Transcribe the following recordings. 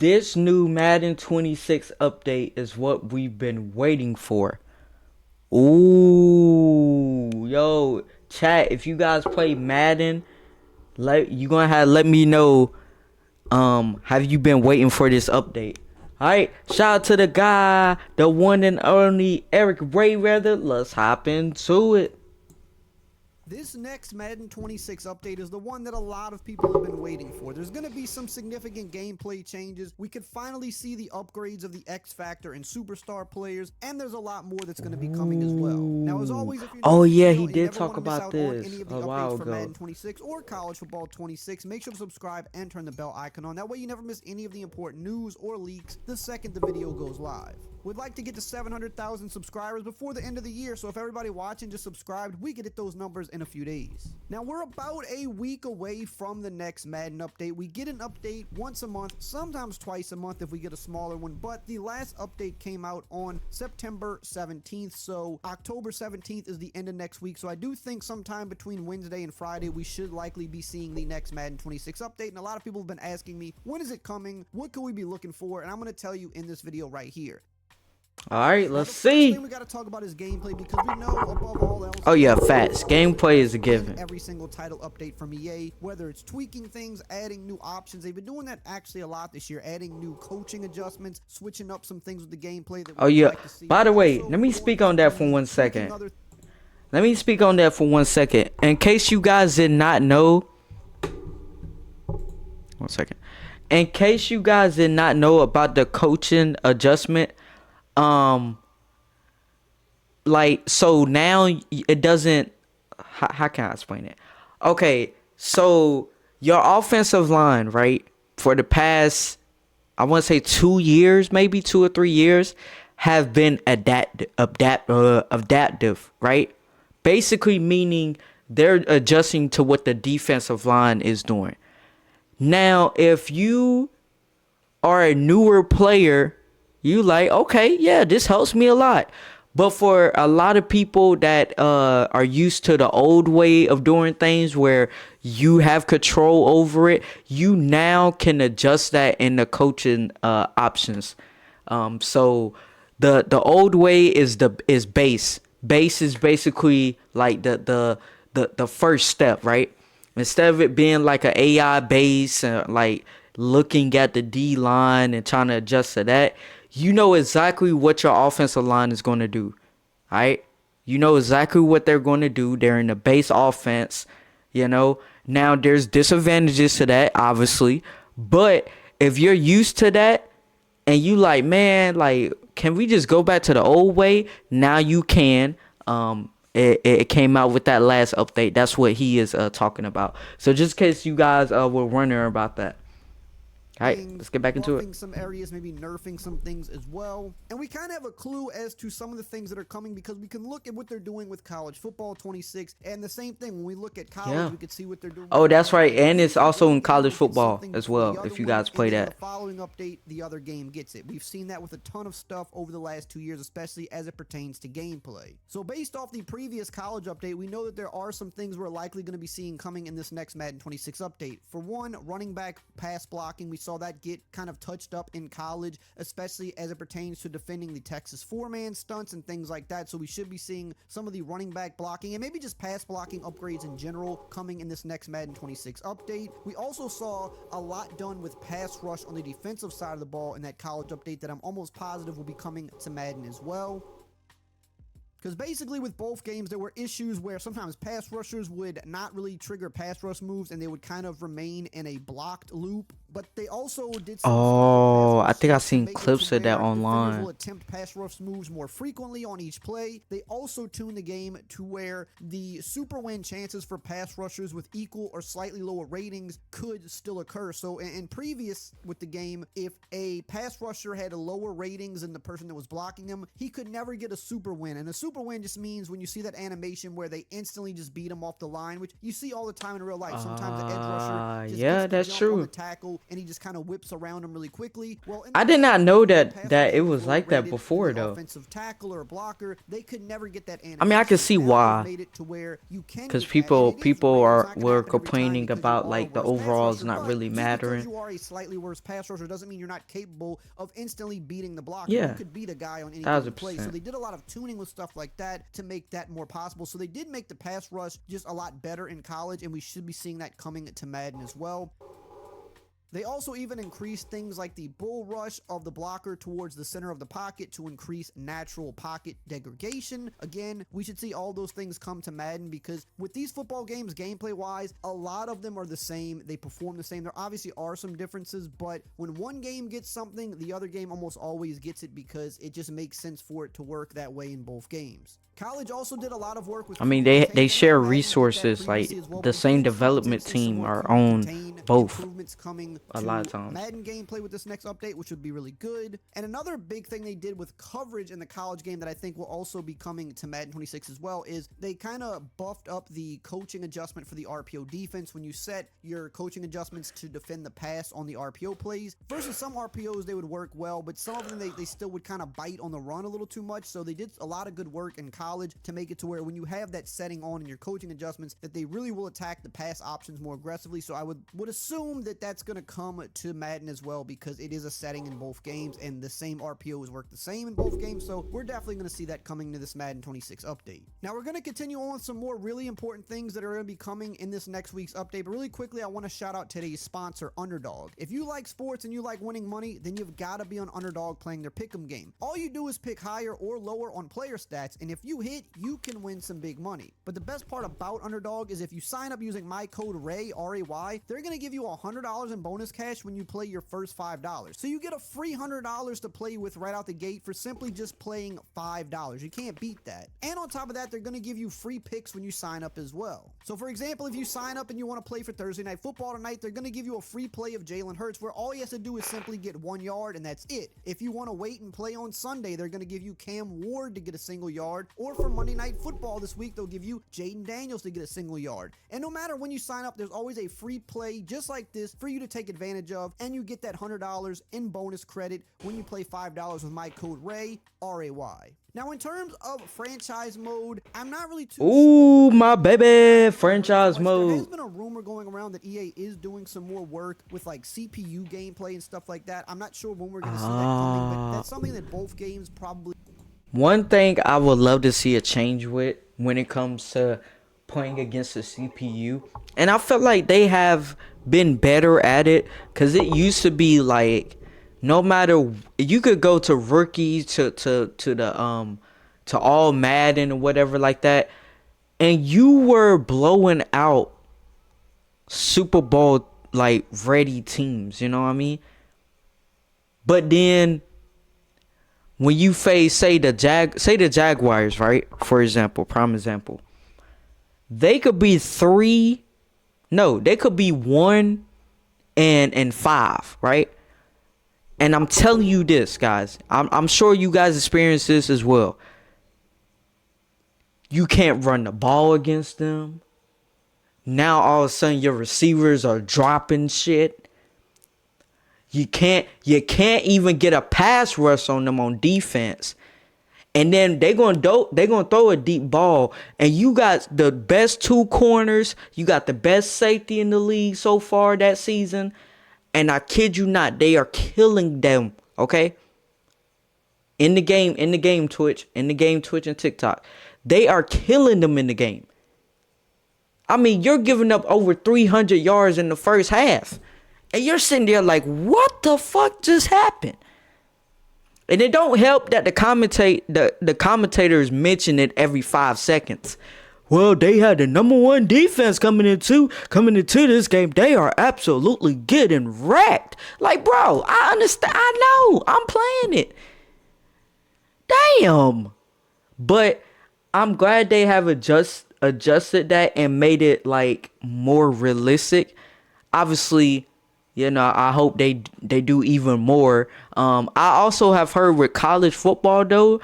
This new Madden 26 update is what we've been waiting for. Ooh, yo, chat, if you guys play Madden, let me know. Have you been waiting for this update? Alright, shout out to the guy, the one and only Eric Ray rather. Let's hop into it. This next Madden 26 update is the one that a lot of people have been waiting for. There's going to be some significant gameplay changes. We could finally see the upgrades of the X Factor and Superstar players, and there's a lot more that's going to be coming as well. Now, as always, if you're new Oh to the yeah, channel he and you did never talk want to miss about out on this any of the a while updates for ago. Madden 26 or College Football 26, make sure to subscribe and turn the bell icon on. That way you never miss any of the important news or leaks the second the video goes live. We'd like to get to 700,000 subscribers before the end of the year, so if everybody watching just subscribed, we could hit those numbers in a few days. Now, we're about a week away from the next Madden update. We get an update once a month, sometimes twice a month if we get a smaller one, but the last update came out on September 17th, so October 17th is the end of next week, so I do think sometime between Wednesday and Friday, we should likely be seeing the next Madden 26 update, and a lot of people have been asking me, when is it coming? What could we be looking for? And I'm going to tell you in this video right here. Alright, Now, let's the first see. thing we got to talk about is gameplay, because we know above all else. Oh yeah, facts. Gameplay is a given. Every single title update from EA, whether it's tweaking things, adding new options, they've been doing that actually a lot this year, adding new coaching adjustments, switching up some things with the gameplay that Oh we yeah. like to see. By the way, Also, let me going speak on that back for and 1 tweaking second. other. Let me speak on that for 1 second. In case you guys did not know, 1 second. In case you guys did not know about the coaching adjustment, um, like so now it doesn't. How can I explain it? Okay, so your offensive line, right, for the past, I want to say 2 years, maybe 2 or 3 years, have been adaptive, right? Basically meaning they're adjusting to what the defensive line is doing. Now, if you are a newer player, you like, okay, yeah, this helps me a lot. But for a lot of people that are used to the old way of doing things where you have control over it, you now can adjust that in the coaching options. So the old way is base. Base is basically like the first step, right? Instead of it being like an AI base, like looking at the D line and trying to adjust to that, you know exactly what your offensive line is going to do. All right? You know exactly what they're going to do. They're in the base offense, you know. Now there's disadvantages to that, obviously, but if you're used to that and you like, man, like, can we just go back to the old way? Now you can. It came out with that last update. That's what he is talking about. So just in case you guys were wondering about that. All right, let's get back into it. Buffing some areas, maybe nerfing some things as well. And we kind of have a clue as to some of the things that are coming because we can look at what they're doing with College Football 26. And the same thing, when we look at college, Yeah. we can see what they're doing. Oh, that's right. And it's also in One game, college we get football something as before the well, other if you one, guys play and then that. the following update, the other game gets it. We've seen that with a ton of stuff over the last 2 years, especially as it pertains to gameplay. So based off the previous college update, we know that there are some things we're likely going to be seeing coming in this next Madden 26 update. For one, running back pass blocking, we saw that get kind of touched up in college, especially as it pertains to defending the Texas four-man stunts and things like that. So we should be seeing some of the running back blocking and maybe just pass blocking upgrades in general coming in this next Madden 26 update. We also saw a lot done with pass rush on the defensive side of the ball in that college update that I'm almost positive will be coming to Madden as well. Because basically with both games, there were issues where sometimes pass rushers would not really trigger pass rush moves and they would kind of remain in a blocked loop. But they also did some stuff with Oh, pass I rush think I sets to seen make it clips to of that where defenders will online. attempt pass rush moves more frequently on each play. They also tuned the game to where the super win chances for pass rushers with equal or slightly lower ratings could still occur. So in previous with the game, if a pass rusher had lower ratings than the person that was blocking them, he could never get a super win. And a super win just means when you see that animation where they instantly just beat him off the line, which you see all the time in real life. Sometimes the edge rusher just Yeah, gets the that's jump on the true. tackle and he just kind of whips around him really quickly. Well, in the I did past, not know when a that pass that it rusher was was like that rated to be before an though. offensive tackle or a blocker, they could never get that I mean, I can animation. see Now they've why. made it to where you can Because get that, and people it is people real. It's are not going to were happen every time complaining because you about are a like the worse pass overalls rusher, not but really just because mattering. you are a slightly worse pass rusher doesn't mean you're not capable of instantly beating the blocker. You Yeah, could beat a guy on any given thousand play. So percent. they did a lot of tuning with stuff like that to make that more possible. So they did make the pass rush just a lot better in college, and we should be seeing that coming to Madden as well. They also even increased things like the bull rush of the blocker towards the center of the pocket to increase natural pocket degradation. Again, we should see all those things come to Madden because with these football games, gameplay wise, a lot of them are the same. They perform the same. There obviously are some differences, but when one game gets something, the other game almost always gets it because it just makes sense for it to work that way in both games. College also did a lot of work with I mean, crew they containment. share Madden did that resources. previously Like as well, the but we same did see development potentially some team more are crew on contain both improvements coming a lot of to times. Madden gameplay with this next update, which would be really good. And another big thing they did with coverage in the college game that I think will also be coming to Madden 26 as well is they kind of buffed up the coaching adjustment for the RPO defense. When you set your coaching adjustments to defend the pass on the RPO plays, versus some RPOs they would work well, but some of them they still would kind of bite on the run a little too much. So they did a lot of good work in college to make it to where when you have that setting on in your coaching adjustments that they really will attack the pass options more aggressively. So I would assume that that's going to come to Madden as well because it is a setting in both games and the same RPOs work the same in both games. So we're definitely going to see that coming to this Madden 26 update. Now we're going to continue on with some more really important things that are going to be coming in this next week's update. But really quickly, I want to shout out today's sponsor, Underdog. If you like sports and you like winning money, then you've got to be on Underdog playing their pick'em game. All you do is pick higher or lower on player stats, and if you hit, you can win some big money. But the best part about Underdog is if you sign up using my code RAY, R-A-Y, they're going to give you $100 in bonus cash when you play your first $5. So you get a free $100 to play with right out the gate for simply just playing $5. You can't beat that. And on top of that, they're going to give you free picks when you sign up as well. So for example, if you sign up and you want to play for Thursday Night Football tonight, they're going to give you a free play of Jalen Hurts where all he has to do is simply get 1 yard and that's it. If you want to wait and play on Sunday, they're going to give you Cam Ward to get a single yard, or for Monday Night Football this week, they'll give you Jaden Daniels to get a single yard. And no matter when you sign up, there's always a free play just like this for you to take advantage of, and you get that $100 in bonus credit when you play $5 with my code RAY, R-A-Y. Now, in terms of franchise mode, I'm not really too Ooh, sure. my baby, franchise There has mode. been a rumor going around that EA is doing some more work with like CPU gameplay and stuff like that. I'm not sure when we're going to see that coming, but that's something that both games probably. One thing I would love to see a change with when it comes to playing against the CPU, and I felt like they have been better at it, because it used to be like no matter, you could go to rookie to the to all Madden or whatever like that, and you were blowing out Super Bowl like ready teams, you know what I mean? But then when you face say the Jaguars, right? For example, prime example. They could be they could be 1-5, right? And I'm telling you this, guys. I'm sure you guys experience this as well. You can't run the ball against them. Now all of a sudden your receivers are dropping shit. You can't even get a pass rush on them on defense. And then they're gonna throw a deep ball, and you got the best two corners, you got the best safety in the league so far that season, and I kid you not, they are killing them. Okay, in the game, Twitch and TikTok, they are killing them in the game. I mean, you're giving up over 300 yards in the first half, and you're sitting there like, what the fuck just happened? And it don't help that the commentators mention it every 5 seconds. Well, they had the number one defense coming into this game. They are absolutely getting wrecked. Like, bro, I understand. I know. I'm playing it. Damn. But I'm glad they have adjusted that and made it like more realistic. Obviously, I hope they do even more. I also have heard with college football though,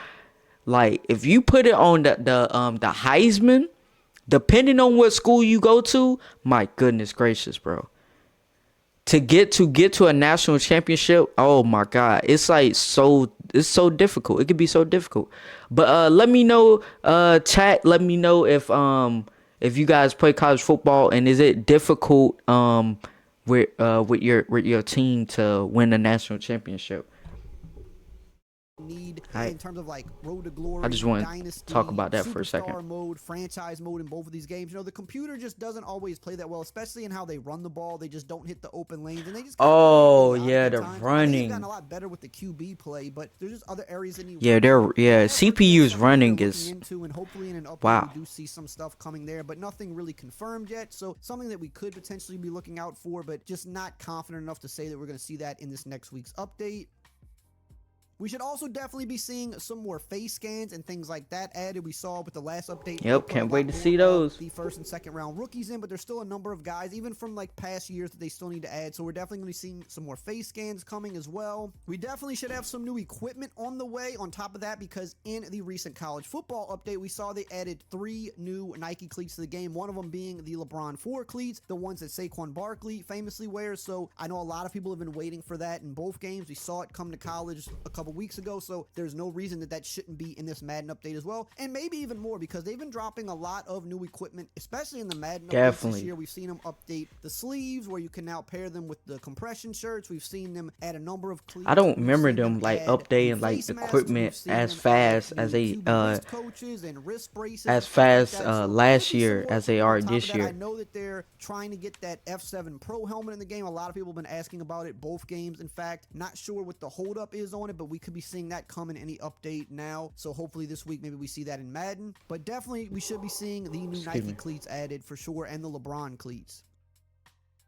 like if you put it on the Heisman, depending on what school you go to, my goodness gracious, bro. to a national championship. Oh my God, it's like it's so difficult. It could be so difficult. But let me know, chat. Let me know if you guys play college football, and is it difficult with your team to win a national championship. Need I in terms of like road to I glory, just want to dynasty, talk about that for a second. superstar mode, franchise mode in both of these games. You know, the computer just doesn't always play that well, especially in how they run the ball. They just don't hit the open lanes, and they just kind of play Oh idiotic yeah, at the times. I think they've gotten a running. lot better with the QB play, but there's just other areas that need Yeah, work. So definitely CPU's something that they're running looking is into, and hopefully in an update we wow. do see some stuff coming there, but nothing really confirmed yet. So something that we could potentially be looking out for, but just not confident enough to say that we're going to see that in this next week's update. We should also definitely be seeing some more face scans and things like that added. We saw with the last update. Yep, Put a can't lot wait to more see of those. the first and second round rookies in, but there's still a number of guys, even from like past years, that they still need to add. So we're definitely going to be seeing some more face scans coming as well. We definitely should have some new equipment on the way on top of that, because in the recent college football update, we saw they added 3 new Nike cleats to the game. One of them being the LeBron 4 cleats, the ones that Saquon Barkley famously wears. So I know a lot of people have been waiting for that in both games. We saw it come to college a couple weeks ago. So there's no reason that shouldn't be in this Madden update as well, and maybe even more, because they've been dropping a lot of new equipment, especially in the Madden updates this year. We've seen them update the sleeves, where you can now pair them with the compression shirts. We've seen them add a number of cleats. I don't We've remember seen them like add new updating like face masks. We've equipment seen as them fast add as new they QB wrist coaches and wrist braces and as stuff like fast that. So last we'll see some year more as they equipment are on top of this that. I year. know that they're trying to get that F7 Pro helmet in the game. A lot of people have been asking about it both games. In fact, not sure what the holdup is on it, but we could be seeing that come in any update now. So hopefully this week maybe we see that in Madden. But definitely we should be seeing the new Nike cleats added for sure, and the LeBron cleats.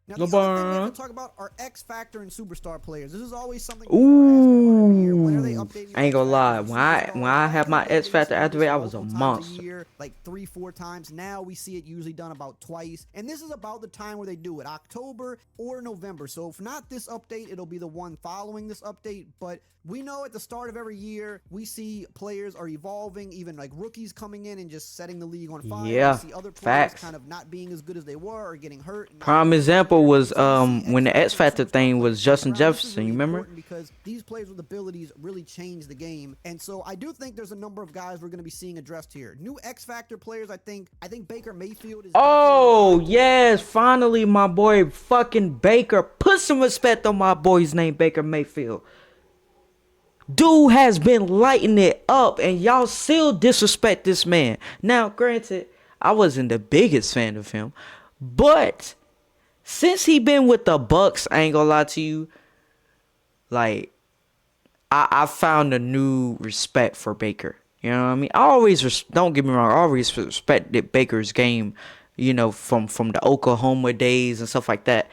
Now, the other thing we have to talk about are X Factor and Superstar players. This is always something people are asking about every year. When are they Ooh, updating I ain't X gonna Factors lie. and When Superstars? I have my Back in the day, X they used Factor to do this activated, I was a multiple times a monster. year, like 3-4 times. Now we see it usually done about twice. And this is about the time where they do it, October or November. So if not this update, it'll be the one following this update. But we know at the start of every year, we see players are evolving, even like rookies coming in and just setting the league on fire. Yeah, We see other players facts. kind of not being as good as they were or getting hurt. And not Prime being as example good. was So we see when the X X Factor Factor and Superstar thing players was sticking Justin around. This is Jefferson. really You remember? important because these players with abilities really change the game. And so I do think there's a number of guys we're going to be seeing addressed here. New X Factor players, I think Baker Mayfield is Oh definitely yes, finally my boy fucking Baker. Put some respect on my boy's name, Baker Mayfield. Dude has been lighting it up, and y'all still disrespect this man. Now, granted, I wasn't the biggest fan of him, but since he been with the Bucks, I ain't gonna lie to you, like I found a new respect for Baker. You know what I mean? I always don't get me wrong. I always respected Baker's game, you know, from the Oklahoma days and stuff like that.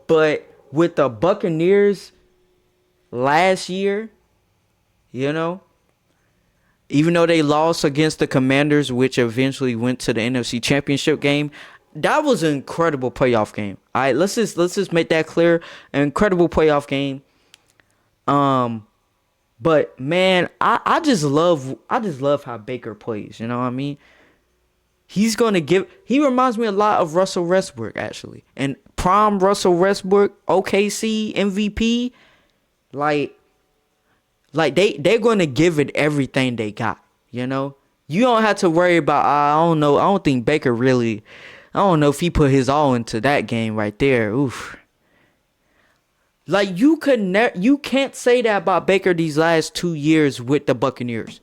But with the Buccaneers last year, you know, even though they lost against the Commanders, which eventually went to the NFC Championship game, that was an incredible playoff game. All right, let's just make that clear. An incredible playoff game. But man, I just love how Baker plays. You know what I mean? He reminds me a lot of Russell Westbrook, actually. And prime Russell Westbrook, OKC MVP, like they're gonna give it everything they got, you know? You don't have to worry about I don't know. I don't think Baker really, I don't know if he put his all into that game right there. Oof. Like you can't say that about Baker these last 2 years with the Buccaneers.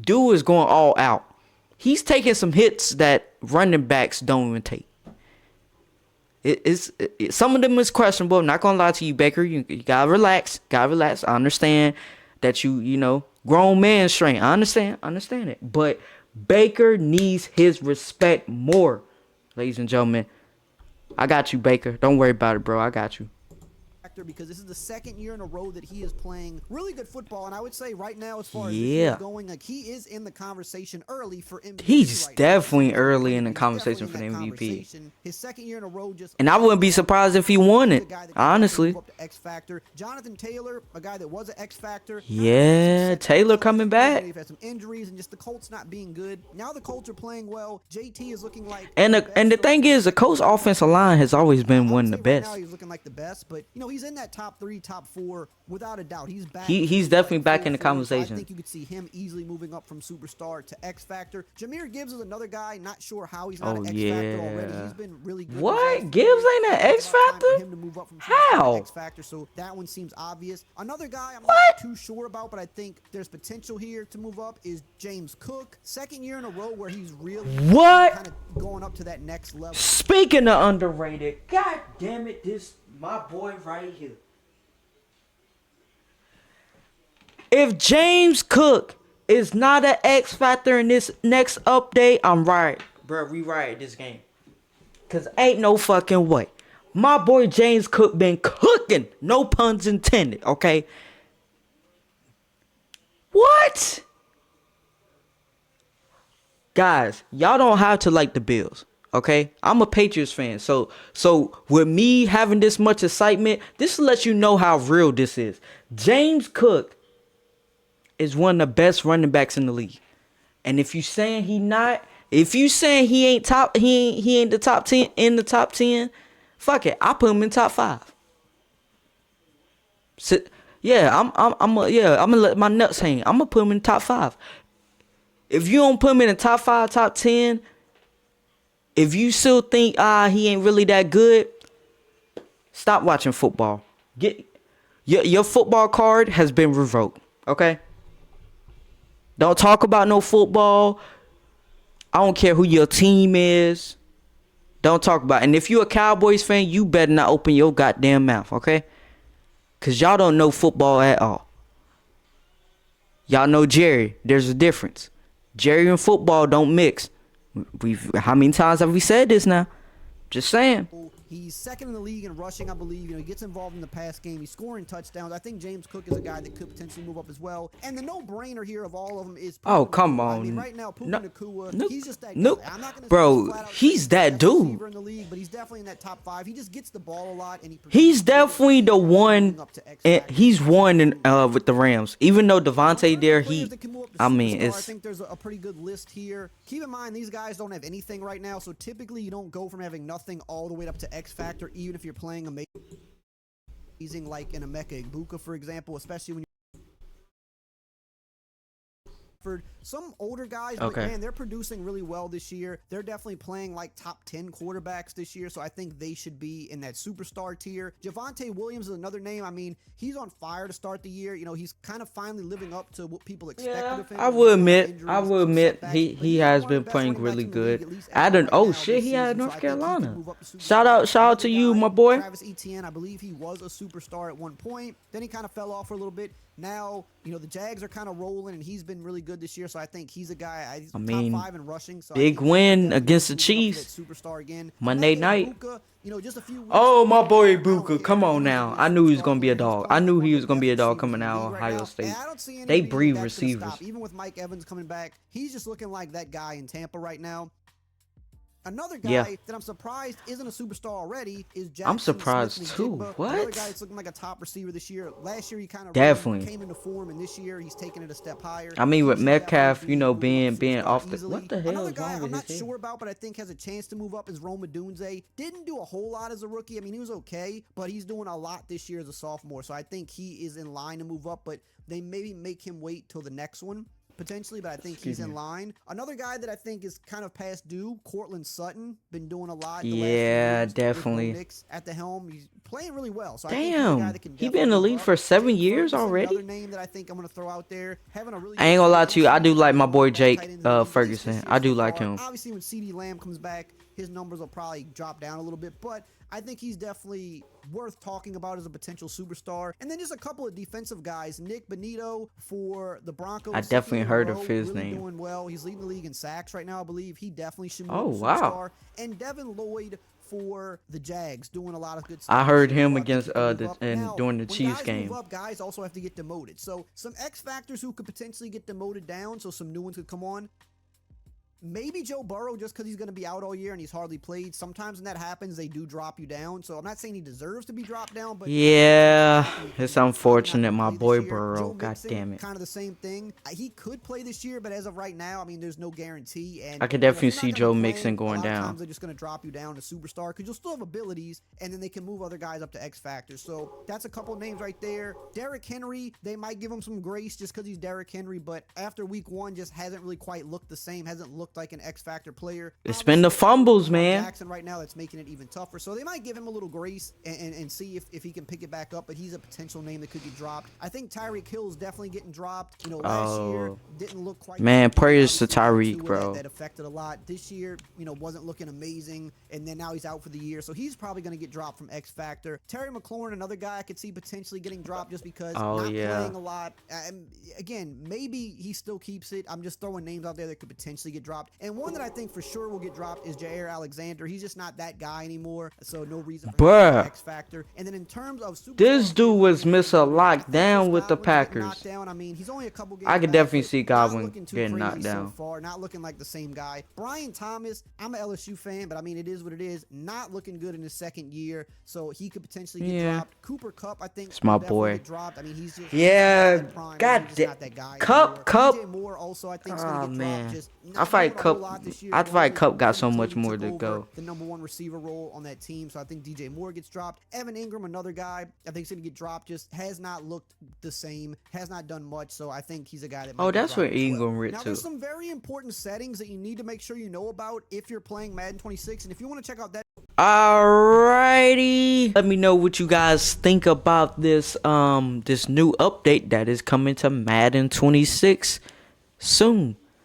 Dude is going all out. He's taking some hits that running backs don't even take. Some of them is questionable. I'm not gonna lie to you, Baker. You gotta relax. I understand that you know, grown man strength. I understand it. But Baker needs his respect more, ladies and gentlemen. I got you, Baker. Don't worry about it, bro. I got you. Factor because this is the second year in a row that he is playing really good football. And I would say right now, as far as this year Yeah. is going, like he is in the conversation early for MVP. He's right now. definitely He's early in the he's conversation for definitely the in that MVP. conversation. His second year in a row, just And I wouldn't be surprised if he won he's it, a guy that can definitely honestly. move up to X Factor. Jonathan Taylor, a guy that was an X Factor. Yeah, Taylor coming back. They've had some injuries and just the Colts not being good. Now the Colts are playing well. JT is looking like And the thing is, the Colts offensive line has always been one of the right now best. he's looking like the best, but you know he's in that top 3, top 4 without a doubt. He's back. He's definitely back in the full form, so conversation. I think you could see him easily moving up from superstar to X Factor. Jameer Gibbs is another guy. Not sure how he's not Oh, an X Factor yeah. already. He's been really good. What? Gibbs ain't an X Factor? Him to move up from superstar How? to X Factor, so that one seems obvious. Another guy I'm What? not too sure about, but I think there's potential here to move up is James Cook. Second year in a row where he's really What? kind of going up to that next level. Speaking of underrated, god damn it, this my boy right here. If James Cook is not an X Factor in this next update, I'm right. Bro, rewrite this game. Cause ain't no fucking way. My boy James Cook been cooking. No puns intended, okay? What? Guys, y'all don't have to like the Bills, okay? I'm a Patriots fan, so with me having this much excitement, this lets you know how real this is. James Cook is one of the best running backs in the league, and if you saying he ain't top, he ain't the top 10 in the top 10, fuck it, I put him in top 5. So, yeah, I'm gonna let my nuts hang. I'm gonna put him in top 5. If you don't put him in the top 5, top 10, if you still think he ain't really that good, stop watching football. Get your football card has been revoked. Okay? Don't talk about no football. I don't care who your team is. Don't talk about it. And if you a Cowboys fan, you better not open your goddamn mouth, okay? Cause y'all don't know football at all. Y'all know Jerry. There's a difference. Jerry and football don't mix. How many times have we said this now? Just saying. He's second in the league in rushing, I believe. You know, he gets involved in the pass game. He's scoring touchdowns. I think James Cook is a guy that could potentially move up as well. And the no-brainer here of all of them is Oh, Puka come Nacua. on. I mean, right now, Puka Nacua, Nope. he's just that Nope. guy. I'm not gonna say Bro, flat out he's the that best dude. receiver in the league, but he's definitely in that top 5. He just gets the ball a lot, and He's definitely the one. He's one with the Rams. Even though Devontae there, I mean, I it's think there's a pretty good list here. Keep in mind, these guys don't have anything right now, so typically you don't go from having nothing all the way up to X Factor, even if you're playing amazing like in Emeka Egbuka, for example, especially when for some older guys, but Okay. man, they're producing really well this year. They're definitely playing like top 10 quarterbacks this year, so I think they should be in that superstar tier. Javonte Williams is another name. I mean, he's on fire to start the year. You know, he's kind of finally living up to what people expected of him. I will admit he has been playing really good. Shit, he had North Carolina. Shout out to you, my boy. Travis Etienne, I believe he was a superstar at one point. Then he kind of fell off for a little bit. Now, you know, the Jags are kind of rolling, and he's been really good this year, so I think he's a guy. He's top 5 in rushing. So big win against the Chiefs. Superstar again. Monday night. You know, just a few Oh, my boy Ibuka, come on now. I knew he was gonna be a dog. I knew he was gonna be a dog coming out of Ohio State. They breed receivers. Even with Mike Evans coming back, he's just looking like that guy in Tampa right now. Another guy that I'm surprised isn't a superstar already is Jackson I'm surprised Smith too. Njigba. What? Another guy that's looking like a top receiver this year. Last year he kind of Definitely came into form, and this year he's taking it a step higher. I mean, with He should Metcalf, definitely you know, move up being superstar off the easily. what the hell Another is guy wrong I'm with not his sure head? about, but I think has a chance to move up is Rome Odunze. Didn't do a whole lot as a rookie. I mean, he was okay, but he's doing a lot this year as a sophomore. So I think he is in line to move up, but they maybe make him wait till the next one. Potentially, but I think he's in line. Another guy that I think is kind of past due, Cortland Sutton, been doing a lot. The last few years definitely. with Bo Nix at the helm, he's playing really well. So I Damn, think he's a guy that can he been in the definitely league move for up. 7 Jake years Ferguson, already. Another name that I think I'm going to throw out there. Having a really I ain't gonna lie to you, I do season. like my boy Best Jake tight end in the league, at least Ferguson. this I do year so like far. him. Obviously, when CeeDee Lamb comes back, his numbers will probably drop down a little bit, but I think he's definitely worth talking about as a potential superstar. And then just a couple of defensive guys. Nick Bonito for the Broncos. I definitely heard of his really name. Doing well. He's leading the league in sacks right now, I believe. He definitely should move Oh, to wow. superstar. And Devin Lloyd for the Jags, doing a lot of good stuff. I heard this him year. I think against he can move up. Now, during the when Chiefs guys game. move up, guys also have to get demoted. So some X factors who could potentially get demoted down, so some new ones could come on. Maybe Joe Burrow, just because he's going to be out all year and he's hardly played. Sometimes when that happens, they do drop you down. So I'm not saying he deserves to be dropped down, but yeah, it's unfortunate, my boy Burrow. God damn it. Kind of the same thing. He could play this year, but as of right now, I mean, there's no guarantee. And I could if definitely you're not see gonna be Joe playing, Mixon going a lot of down. times they're just going to drop you down to superstar because you'll still have abilities, and then they can move other guys up to X factors. So that's a couple names right there. Derrick Henry, they might give him some grace just because he's Derrick Henry, but after week 1, just hasn't really quite looked the same. Hasn't looked like an X factor player. It's been the fumbles, man. Jackson right now, that's making it even tougher. So they might give him a little grace and see if he can pick it back up. But he's a potential name that could get dropped. I think Tyreek Hill is definitely getting dropped. You know, last year didn't look quite. Man, prayers to Tyreek, bro. That affected a lot. This year, you know, wasn't looking amazing, and then now he's out for the year. So he's probably going to get dropped from X Factor. Terry McLaurin, another guy I could see potentially getting dropped just because not playing a lot. Again, maybe he still keeps it. I'm just throwing names out there that could potentially get dropped. And one that I think for sure will get dropped is Jair Alexander. He's just not that guy anymore, so no reason for him to X Factor. And then in terms of this dude was Mr. Lockdown with the Packers. I mean, he's only a couple games I could back, definitely but see not Godwin looking too getting crazy knocked down. so far, not looking like the same guy. Brian Thomas, I'm an LSU fan, but I mean, it is what it is. Not looking good in his second year, so he could potentially get dropped. Cooper Kupp, I think, it's my boy. Get dropped. I mean, he's just God damn. Cup. DJ Moore also, I think, is gonna get man. dropped. I fight Cup got so much more to go. The number 1 receiver role on that team, so I think DJ Moore gets dropped. Evan Ingram, another guy, I think he's gonna get dropped. Just has not looked the same, has not done much, so I think he's a guy that. Oh, that's where Ingram went Now, to. there's some very important settings that you need to make sure you know about if you're playing Madden 26, and if you want to check out that. Alrighty, let me know what you guys think about this this new update that is coming to Madden 26 soon.